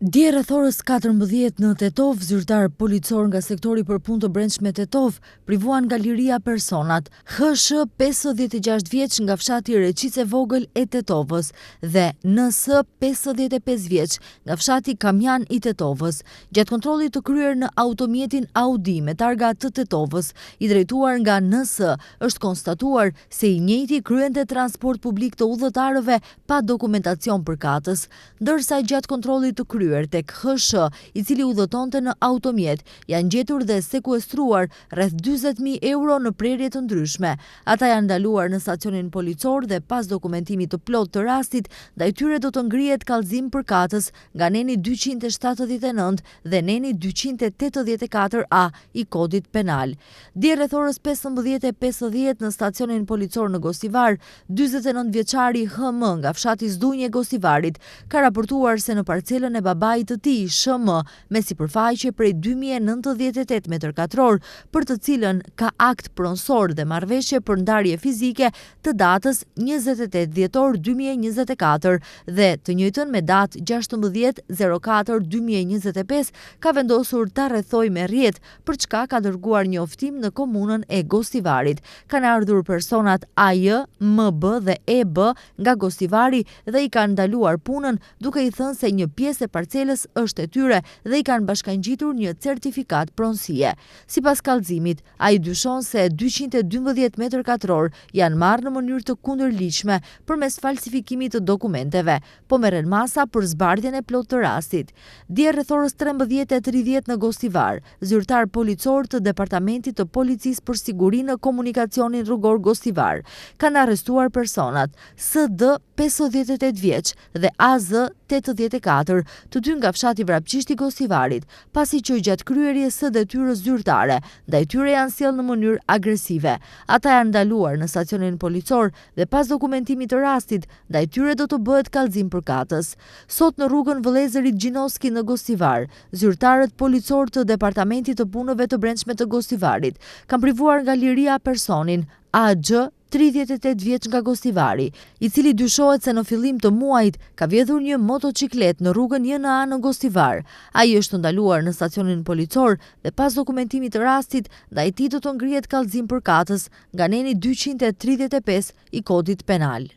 Dje rreth orës 14 në Tetov, zyrtar policor nga sektori për punë të brendshme Tetov privuan nga liria personat HŠ 56 vjeç nga fshati Reqice Vogël e Tetovës dhe NS 55 vjeç nga fshati Kamjan i Tetovës. Gjatë kontrollit të kryer në automjetin Audi me targa të Tetovës, i drejtuar nga NS, është konstatuar se i njëjti kryente transport publik të udhëtarëve pa dokumentacion përkatës, ndërsa gjatë kontrollit të kryer tek HŠ, i cili udhëtonte në automjet, janë gjetur dhe sekuestruar rreth 40.000 euro në prerje të ndryshme. Ata janë ndaluar në stacionin policor dhe pas dokumentimit të plot të rastit, ndaj tyre do të ngrihet kallëzim përkatës nga neni 279 dhe neni 284A i kodit penal. Dje rreth orës 15:50 në stacionin policor në Gosivar, 49 vjeçari HM nga fshati Zdunje Gosivarit ka raportuar se në parcelën e babait të tij, SHM, me sipërfaqe prej 2098 m2, për të cilën ka akt pronësor dhe marrëveshje për ndarje fizike të datës 28 dhjetor 2024 dhe të njëjtën me datë 16/04/2025 ka vendosur ta rrethojë me rrjet, për çka ka dërguar njoftim në komunën e Gosivarit. Kanë ardhur personat AJ, MB dhe EB nga Gosivari dhe i kanë ndaluar punën, duke i thënë se një pjesë e parcelës është e tyre dhe i kanë bashkangjitur një certifikat pronësie. Sipas kallëzimit, ai dyshon se 212 m2 janë marrë në mënyrë të kundërligjshme përmes falsifikimit të dokumenteve, po merren masa për zbardhjen e plotë të rastit. Dje rreth orës 13:30 në Gosivar, zyrtar policor të Departamentit të Policisë për Sigurinë në Komunikacionin Rrugor Gosivar kanë arrestuar personat SD 58 vjeç dhe AZ 84, të dy nga fshati Vrapçishti Gosivarit, pasi që gjatë kryerjes së detyrës zyrtare, ndaj tyre janë sjellë në mënyrë agresive. Ata janë ndaluar në stacionin policor dhe pas dokumentimit të rastit, ndaj tyre do të bëhet kallëzim përkatës. Sot në rrugën Vëllezërit Gjinoski në Gosivar, zyrtarët policor të Departamentit të Punëve të Brendshme të Gosivarit kanë privuar nga liria personin AG 38 vjeç nga Gosivari, i cili dyshohet se në fillim të muajit ka vjedhur një motociklet në rrugën JNA në Gosivar. Ai është ndaluar në stacionin policor dhe pas dokumentimit të rastit, ndaj tij do të ngrihet kallëzim përkatës nga neni 235 i kodit penal.